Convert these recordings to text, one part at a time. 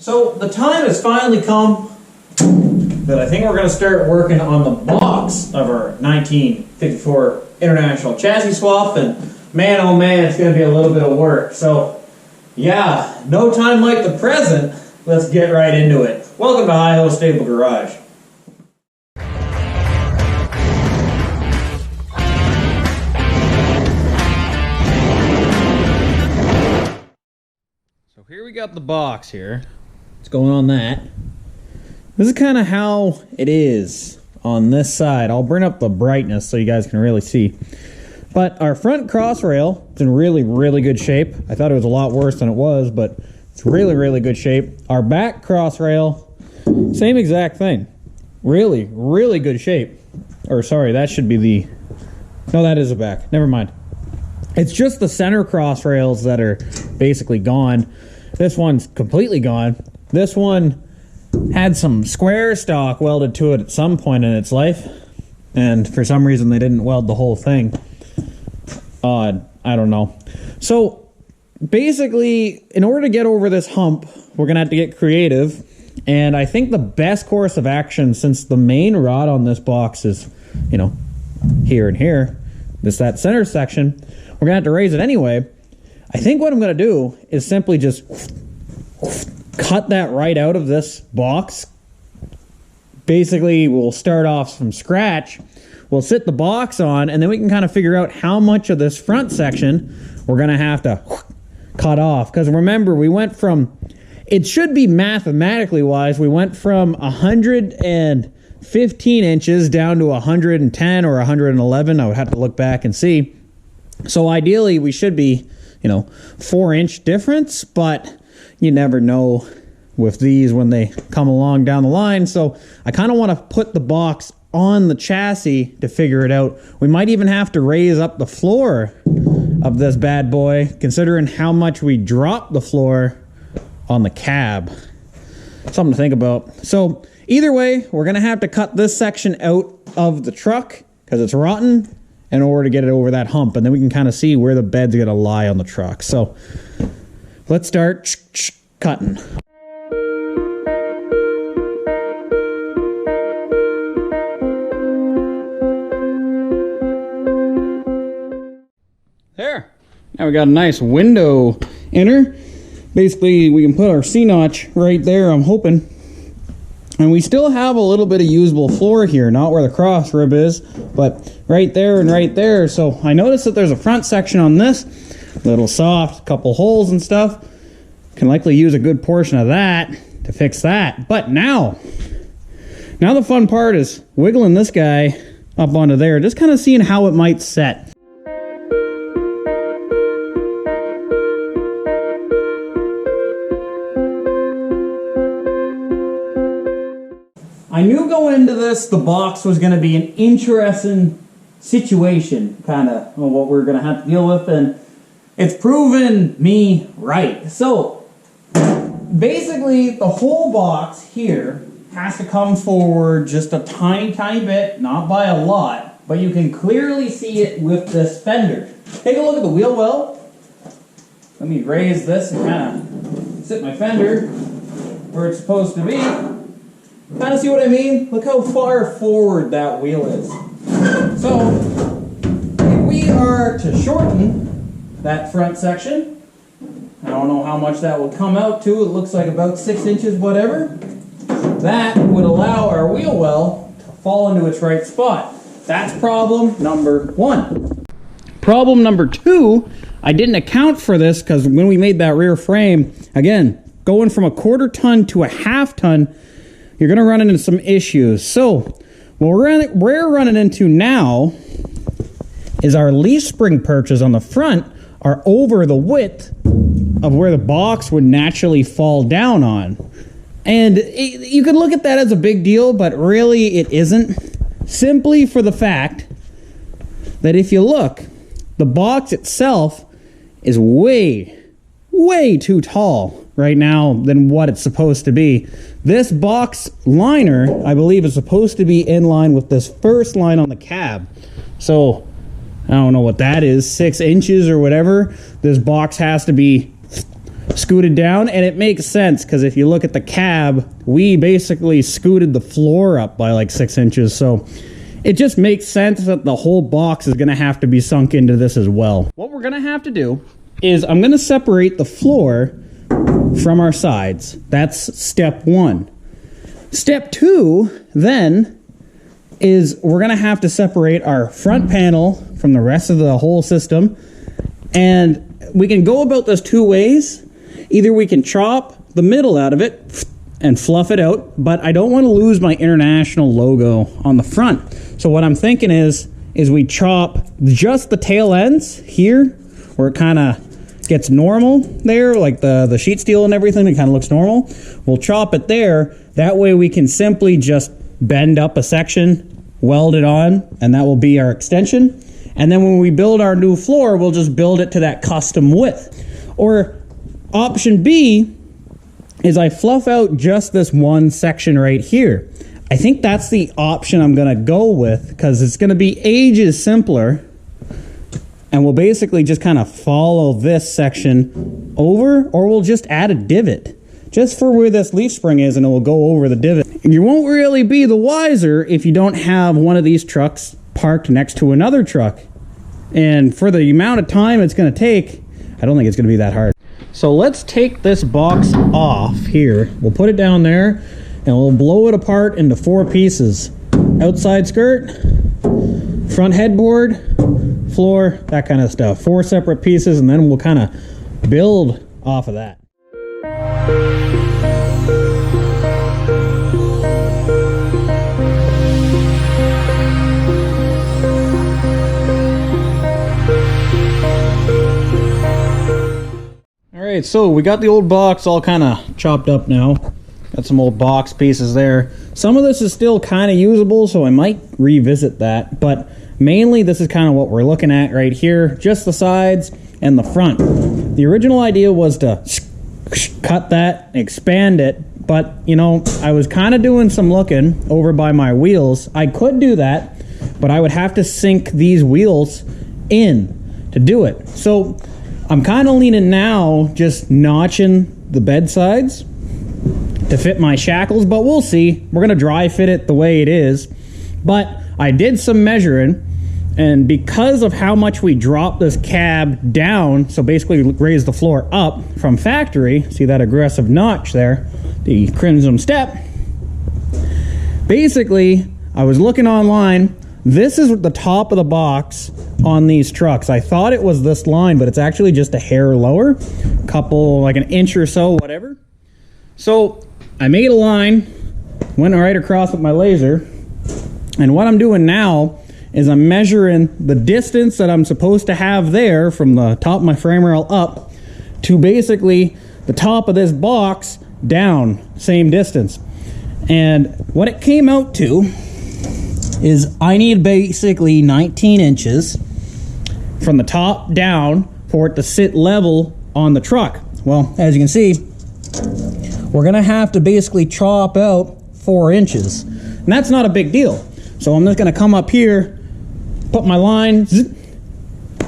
So the time has finally come that I think we're going to start working on the box of our 1954 International Chassis Swap, and man oh man, it's going to be a little bit of work. So yeah, no time like the present. Let's get right into it. Welcome to High Hill Stable Garage. So here we got the box here. What's going on that? This is kind of how it is on this side. I'll bring up the brightness so you guys can really see. But our front cross rail is in really, really good shape. I thought it was a lot worse than it was, but it's really, really good shape. Our back cross rail, same exact thing. Really, really good shape. Or sorry, that should be the... No, that is the back. Never mind. It's just the center cross rails that are basically gone. This one's completely gone. This one had some square stock welded to it at some point in its life, and for some reason they didn't weld the whole thing. I don't know. So basically, in order to get over this hump, we're gonna have to get creative, and I think the best course of action, since the main rod on this box is, you know, here and here, that center section, we're gonna have to raise it anyway. I think what I'm gonna do is simply just cut that right out of this box. Basically, we'll start off from scratch. We'll sit the box on, and then we can kind of figure out how much of this front section we're going to have to cut off. Because remember, we went from, it should be mathematically wise, we went from 115 inches down to 110 or 111. I would have to look back and see. So ideally, we should be, 4-inch difference, but you never know with these when they come along down the line. So I kind of want to put the box on the chassis to figure it out. We might even have to raise up the floor of this bad boy, considering how much we dropped the floor on the cab. Something to think about. So either way, we're going to have to cut this section out of the truck because it's rotten in order to get it over that hump, and then we can kind of see where the bed's going to lie on the truck. So let's start cutting. There. Now we got a nice window inner. Basically, we can put our C-notch right there, I'm hoping. And we still have a little bit of usable floor here, not where the cross rib is, but right there and right there. So I noticed that there's a front section on this, a little soft, couple holes and stuff. Can likely use a good portion of that to fix that. But now the fun part is wiggling this guy up onto there, just kind of seeing how it might set. I knew going into this, the box was going to be an interesting situation, kind of what we're going to have to deal with, and it's proven me right. So basically, the whole box here has to come forward just a tiny, tiny bit, not by a lot, but you can clearly see it with this fender. Take a look at the wheel well. Let me raise this and kind of sit my fender where it's supposed to be. Kind of see what I mean? Look how far forward that wheel is. So, if we are to shorten that front section, I don't know how much that will come out to. It looks like about 6 inches, whatever. That would allow our wheel well to fall into its right spot. That's problem number 1. Problem number 2, I didn't account for this because when we made that rear frame, again, going from a 1/4 ton to a 1/2 ton, you're going to run into some issues. So what we're running into now is our leaf spring perches on the front are over the width of where the box would naturally fall down on. And you could look at that as a big deal, but really it isn't. Simply for the fact that if you look, the box itself is way, way too tall right now than what it's supposed to be. This box liner, I believe, is supposed to be in line with this first line on the cab. So, I don't know what that is, 6 inches or whatever. This box has to be scooted down, and it makes sense because if you look at the cab, we basically scooted the floor up by like 6 inches, so it just makes sense that the whole box is going to have to be sunk into this as well. What we're going to have to do is I'm going to separate the floor from our sides. That's step 1. Step 2 then is we're going to have to separate our front panel from the rest of the whole system, and we can go about this 2 ways. Either we can chop the middle out of it and fluff it out, but I don't want to lose my international logo on the front. So what I'm thinking is we chop just the tail ends here where it kind of gets normal there, like the sheet steel and everything, it kind of looks normal. We'll chop it there. That way we can simply just bend up a section, weld it on, and that will be our extension. And then when we build our new floor, we'll just build it to that custom width. Or option B is I fluff out just this one section right here. I think that's the option I'm gonna go with because it's gonna be ages simpler, and we'll basically just kind of follow this section over, or we'll just add a divot just for where this leaf spring is, and it will go over the divot. You won't really be the wiser if you don't have one of these trucks parked next to another truck. And for the amount of time it's gonna take, I don't think it's gonna be that hard. So let's take this box off here. We'll put it down there and we'll blow it apart into 4 pieces. Outside skirt, front headboard, floor, that kind of stuff. 4 separate pieces, and then we'll kind of build off of that. Alright, so we got the old box all kind of chopped up now. Got some old box pieces there. Some of this is still kind of usable, so I might revisit that. But mainly this is kind of what we're looking at right here. Just the sides and the front. The original idea was to cut that, expand it. But, you know, I was kind of doing some looking over by my wheels. I could do that, but I would have to sink these wheels in to do it. So I'm kind of leaning now just notching the bed sides to fit my shackles, but we'll see. We're going to dry fit it the way it is. But I did some measuring, and because of how much we dropped this cab down, so basically raise the floor up from factory, see that aggressive notch there, the crimson step. Basically, I was looking online. This is the top of the box on these trucks. I thought it was this line, but it's actually just a hair lower, couple, like an inch or so, whatever. So I made a line, went right across with my laser, and what I'm doing now is I'm measuring the distance that I'm supposed to have there from the top of my frame rail up to basically the top of this box down, same distance. And what it came out to is I need basically 19 inches from the top down for it to sit level on the truck. Well, as you can see, we're gonna have to basically chop out 4 inches. And that's not a big deal. So I'm just gonna come up here, put my line,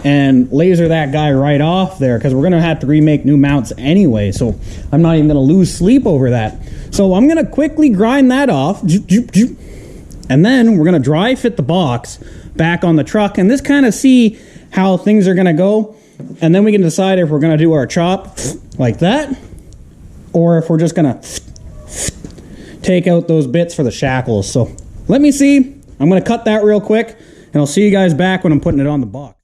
and laser that guy right off there, because we're gonna have to remake new mounts anyway, so I'm not even gonna lose sleep over that. So I'm gonna quickly grind that off, and then we're gonna dry fit the box back on the truck and just kind of see how things are gonna go. And then we can decide if we're gonna do our chop like that, or if we're just gonna take out those bits for the shackles. So let me see. I'm gonna cut that real quick, and I'll see you guys back when I'm putting it on the box.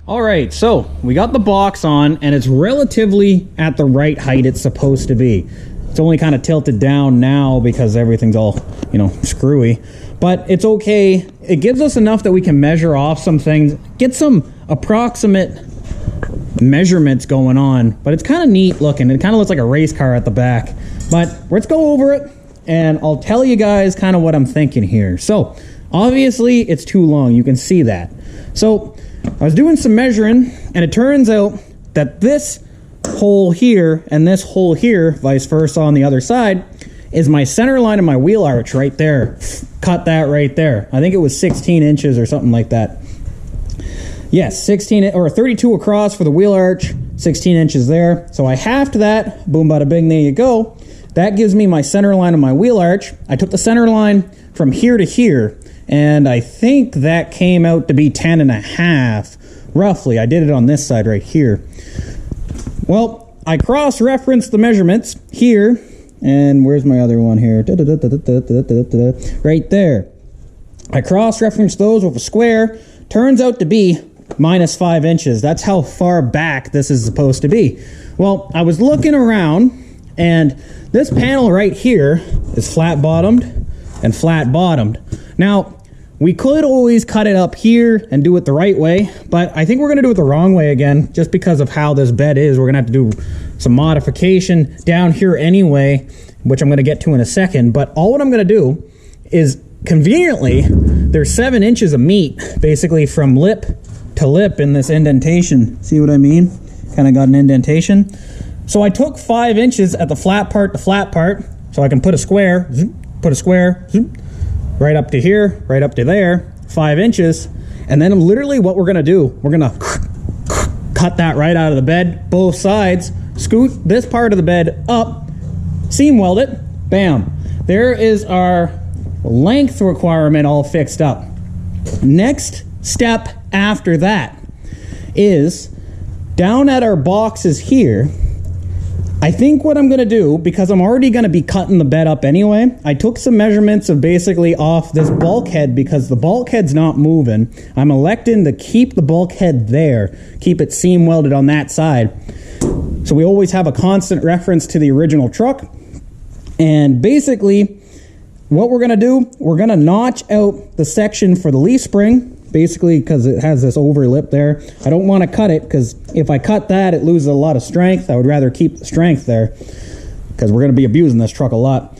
Alright, so we got the box on, and it's relatively at the right height it's supposed to be. It's only kind of tilted down now because everything's all, you know, screwy. But it's okay. It gives us enough that we can measure off some things, get some approximate measurements going on. But it's kind of neat looking. It kind of looks like a race car at the back. But let's go over it, and I'll tell you guys kind of what I'm thinking here. So, obviously, it's too long. You can see that. So, I was doing some measuring, and it turns out that this hole here and this hole here, vice versa on the other side, is my center line of my wheel arch right there. Cut that right there. I think it was 16 inches or something like that. Yes, 16 or 32 across for the wheel arch, 16 inches there. So I halved that, boom, bada bing, there you go. That gives me my center line of my wheel arch. I took the center line from here to here, and I think that came out to be 10 and a half, roughly. I did it on this side right here. Well, I cross-referenced the measurements here, and where's my other one here? Right there. I cross-referenced those with a square. Turns out to be -5 inches. That's how far back this is supposed to be. Well, I was looking around, and this panel right here is flat-bottomed and flat-bottomed. Now, we could always cut it up here and do it the right way, but I think we're going to do it the wrong way again, just because of how this bed is. We're going to have to do some modification down here anyway, which I'm going to get to in a second. But all what I'm going to do is, conveniently, there's 7 inches of meat, basically from lip to lip in this indentation. See what I mean? Kind of got an indentation. So I took 5 inches at the flat part to flat part, so I can put a square, right up to here, right up to there, 5 inches. And then literally what we're gonna do, we're gonna cut that right out of the bed, both sides, scoot this part of the bed up, seam weld it, bam. There is our length requirement all fixed up. Next step after that is down at our boxes here. I think what I'm going to do, because I'm already going to be cutting the bed up anyway, I took some measurements of basically off this bulkhead, because the bulkhead's not moving. I'm electing to keep the bulkhead there, keep it seam welded on that side. So we always have a constant reference to the original truck. And basically, what we're going to do, we're going to notch out the section for the leaf spring, basically because it has this over lip there. I don't want to cut it, because if I cut that, it loses a lot of strength. I would rather keep the strength there, because we're going to be abusing this truck a lot.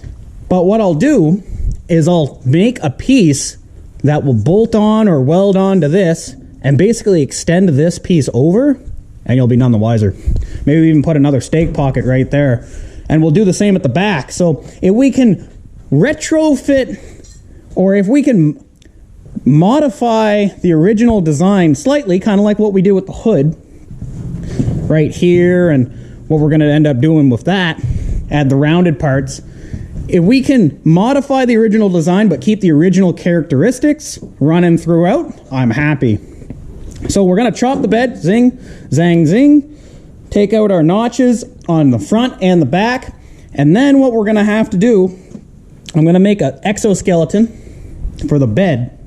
But what I'll do is I'll make a piece that will bolt on or weld on to this, and basically extend this piece over, and you'll be none the wiser. Maybe even put another stake pocket right there. And we'll do the same at the back. So if we can retrofit, or if we can modify the original design slightly, kind of like what we do with the hood right here, and what we're going to end up doing with that, add the rounded parts. If we can modify the original design but keep the original characteristics running throughout, I'm happy. So we're going to chop the bed, zing, zang, zing, take out our notches on the front and the back, and then what we're going to have to do, I'm going to make an exoskeleton for the bed.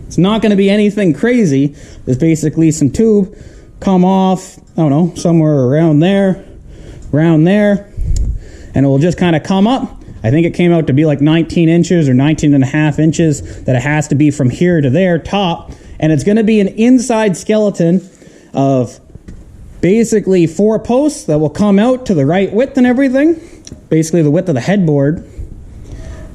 It's not going to be anything crazy. There's basically some tube come off, I don't know, somewhere around there, and it will just kind of come up. I think it came out to be like 19 inches or 19 and a half inches that it has to be from here to there, top. And it's going to be an inside skeleton of basically 4 posts that will come out to the right width and everything, basically the width of the headboard.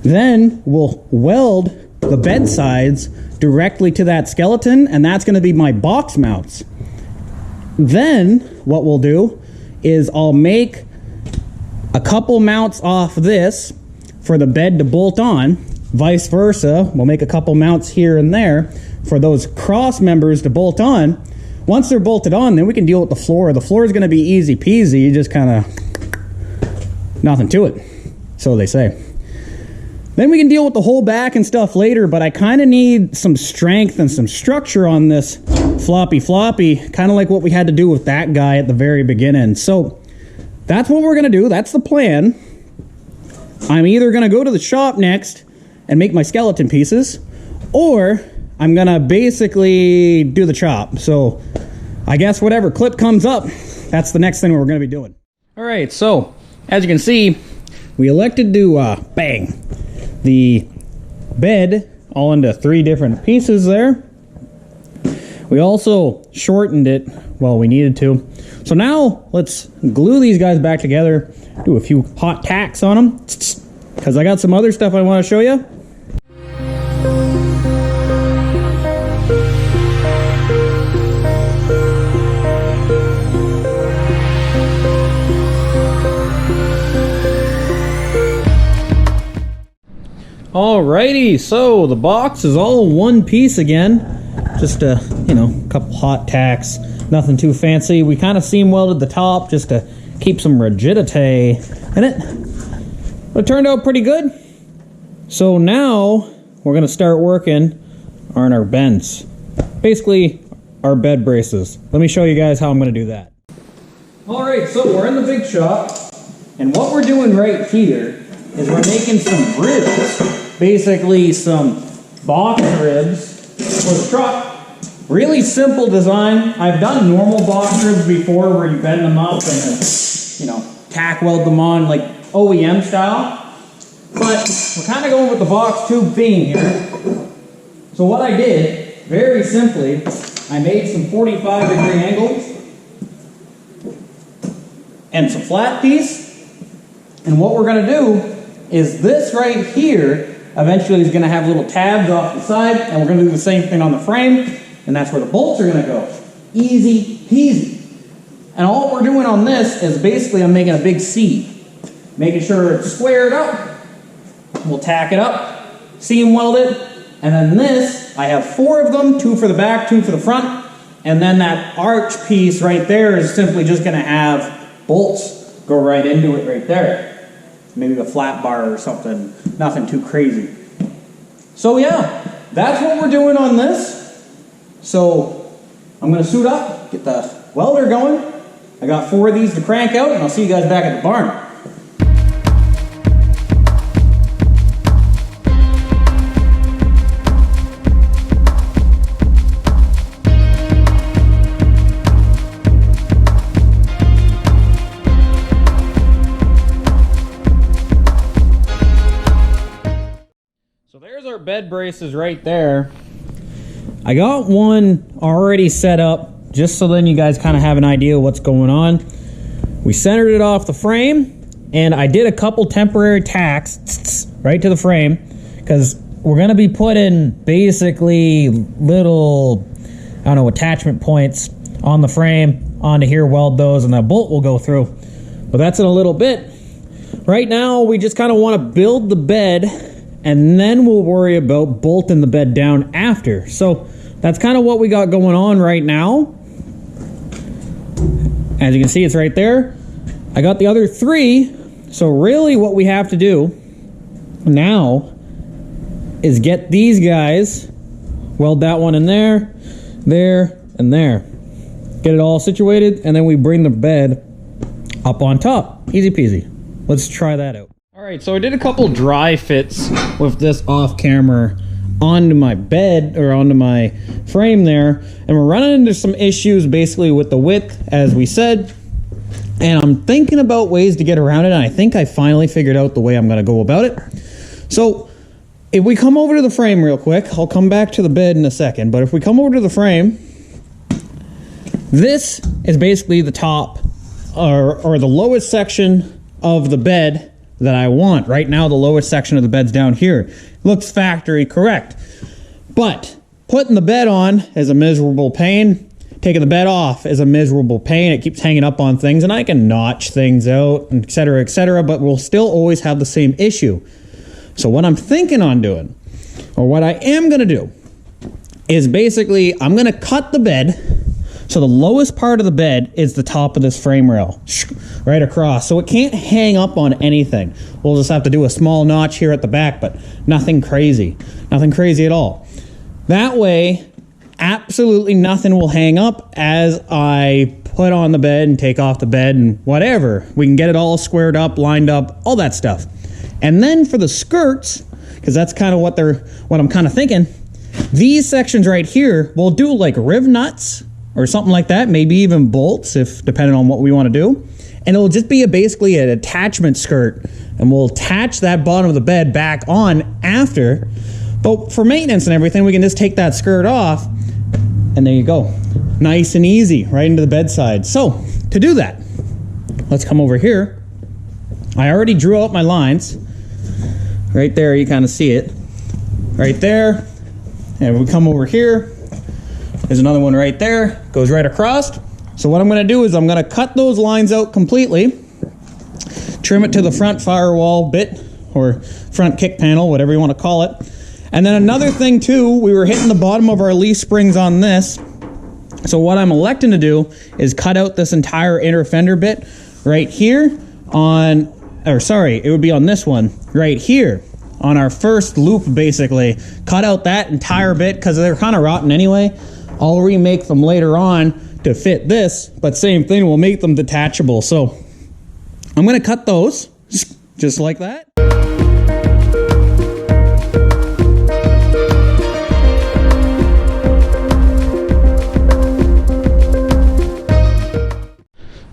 Then we'll weld the bed sides directly to that skeleton, and that's going to be my box mounts. Then what we'll do is I'll make a couple mounts off this for the bed to bolt on, vice versa. We'll make a couple mounts here and there for those cross members to bolt on. Once they're bolted on, then we can deal with the floor. The floor is going to be easy peasy. You just kind of, nothing to it, so they say. Then we can deal with the whole back and stuff later, but I kind of need some strength and some structure on this floppy, kind of like what we had to do with that guy at the very beginning. So that's what we're going to do. That's the plan. I'm either going to go to the shop next and make my skeleton pieces, or I'm going to basically do the chop. So I guess whatever clip comes up, that's the next thing we're going to be doing. All right, so as you can see, we elected to bang the bed all into 3 different pieces there. We also shortened it, well, we needed to. So now let's glue these guys back together, do a few hot tacks on them, because I got some other stuff I want to show you. Alrighty, so the box is all one piece again. Just a, you know, couple hot tacks, nothing too fancy. We kind of seam welded the top just to keep some rigidity in it. But it turned out pretty good. So now we're gonna start working on our bends. Basically, our bed braces. Let me show you guys how I'm gonna do that. Alright, so we're in the big shop, and what we're doing right here is we're making some ribs. Basically some box ribs for the truck. Really simple design. I've done normal box ribs before where you bend them up and, you know, tack weld them on like OEM style. But we're kind of going with the box tube theme here. So what I did, very simply, I made some 45-degree angles and some flat piece. And what we're going to do is this right here eventually is going to have little tabs off the side, and we're going to do the same thing on the frame, and that's where the bolts are going to go. Easy peasy. And all we're doing on this is basically I'm making a big C, making sure it's squared up. We'll tack it up, seam weld it, and then this, I have 4 of them, 2 for the back, 2 for the front, and then that arch piece right there is simply just going to have bolts go right into it right there. Maybe a flat bar or something, nothing too crazy. So yeah, that's what we're doing on this. So I'm going to suit up, get the welder going. I got 4 of these to crank out, and I'll see you guys back at the barn. So there's our bed braces right there. I got one already set up just so then you guys kind of have an idea of what's going on. We centered it off the frame, and I did a couple temporary tacks right to the frame because we're going to be putting basically little, I don't know, attachment points on the frame onto here, weld those, and that bolt will go through. But that's in a little bit. Right now we just kind of want to build the bed, and then we'll worry about bolting the bed down after. So that's kind of what we got going on right now. As you can see, it's right there. I got the other 3. So really what we have to do now is get these guys, weld that one in there, there, and there. Get it all situated, and then we bring the bed up on top. Easy peasy. Let's try that out. Alright, so I did a couple dry fits with this off camera onto my bed, or onto my frame there, and we're running into some issues basically with the width, as we said, and I'm thinking about ways to get around it, and I think I finally figured out the way I'm going to go about it. So if we come over to the frame real quick, I'll come back to the bed in a second, but if we come over to the frame, this is basically the top or the lowest section of the bed that I want. Right now the lowest section of the bed's down here. Looks factory correct. But putting the bed on is a miserable pain. Taking the bed off is a miserable pain. It keeps hanging up on things, and I can notch things out, etc., but we'll still always have the same issue. So what I'm thinking on doing, or what I am going to do, is basically I'm going to cut the bed. So the lowest part of the bed is the top of this frame rail, right across. So it can't hang up on anything. We'll just have to do a small notch here at the back, but nothing crazy. Nothing crazy at all. That way, absolutely nothing will hang up as I put on the bed and take off the bed and whatever. We can get it all squared up, lined up, all that stuff. And then for the skirts, because that's kind of what I'm kind of thinking, these sections right here, we'll do like riv nuts, or something like that, maybe even bolts, if depending on what we want to do. And it'll just be basically an attachment skirt, and we'll attach that bottom of the bed back on after. But for maintenance and everything, we can just take that skirt off, and there you go. Nice and easy, right into the bedside. So, to do that, let's come over here. I already drew out my lines. Right there, you kind of see it. Right there. And we come over here. There's another one right there, goes right across. So what I'm going to do is I'm going to cut those lines out completely, trim it to the front firewall bit or front kick panel, whatever you want to call it. And then another thing too, we were hitting the bottom of our leaf springs on this. So what I'm electing to do is cut out this entire inner fender bit right here on, or sorry, it would be on this one right here on our first loop, basically. Cut out that entire bit because they're kind of rotten anyway. I'll remake them later on to fit this, but same thing, we'll make them detachable. So I'm gonna cut those just like that.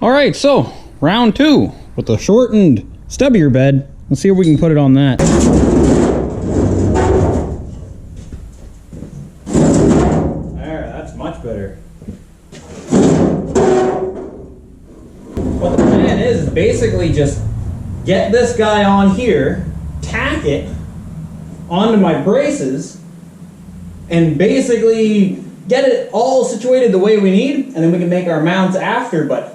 All right, so round 2 with the shortened stubbier bed. Let's see if we can put it on that. There, that's much better. What the plan is basically just get this guy on here, tack it onto my braces, and basically get it all situated the way we need, and then we can make our mounts after, but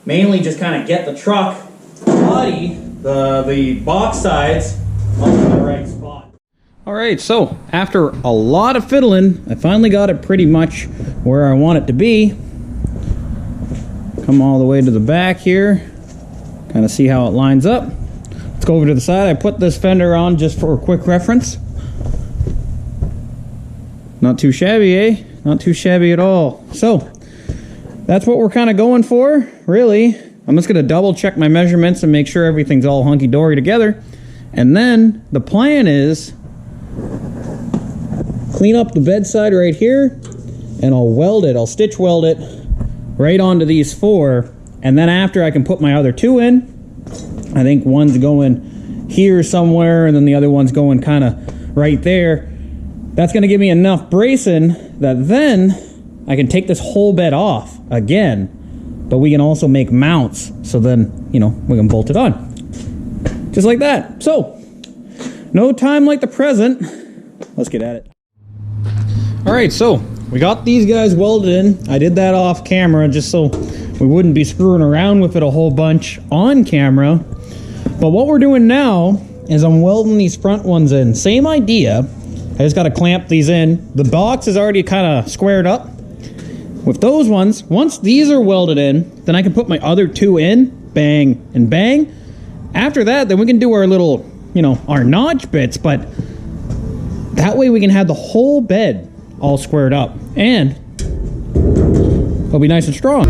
mainly just kind of get the truck body, the box sides, on the right spot. All right, so after a lot of fiddling, I finally got it pretty much where I want it to be. Come all the way to the back here, kind of see how it lines up. Let's go over to the side. I put this fender on just for a quick reference. Not too shabby, eh? Not too shabby at all. So that's what we're kind of going for, really. I'm just going to double check my measurements and make sure everything's all hunky-dory together. And then the plan is clean up the bedside right here, and I'll weld it. I'll stitch weld it right onto these 4. And then after, I can put my other 2 in. I think one's going here somewhere, and then the other one's going kind of right there. That's going to give me enough bracing that then I can take this whole bed off again, but we can also make mounts. So then, you know, we can bolt it on. Just like that. So, no time like the present. Let's get at it. All right, so we got these guys welded in. I did that off camera just so we wouldn't be screwing around with it a whole bunch on camera. But what we're doing now is I'm welding these front ones in. Same idea. I just got to clamp these in. The box is already kind of squared up. With those ones, once these are welded in, then I can put my other 2 in, bang and bang. After that, then we can do our little, you know, our notch bits, but that way we can have the whole bed all squared up, and it'll be nice and strong.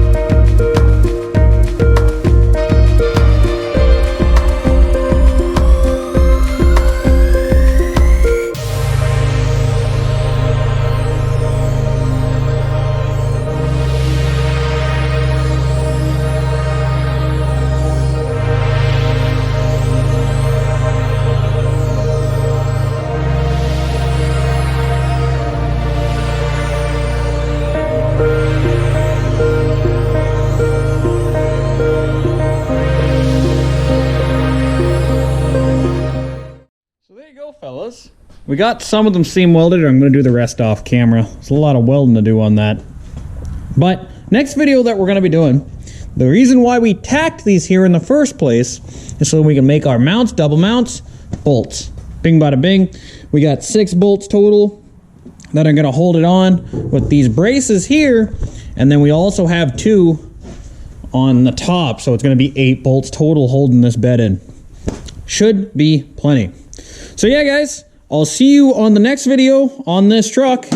Fellas, we got some of them seam welded, or I'm going to do the rest off camera. There's a lot of welding to do on that. But next video that we're going to be doing, the reason why we tacked these here in the first place is so we can make our mounts, double mounts, bolts. Bing bada bing. We got 6 bolts total that are going to hold it on with these braces here, and then we also have 2 on the top, so it's going to be 8 bolts total holding this bed in. Should be plenty. So yeah, guys, I'll see you on the next video on this truck,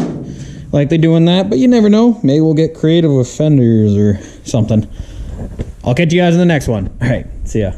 like they do in that, but you never know. Maybe we'll get creative with fenders or something. I'll catch you guys in the next one. All right, see ya.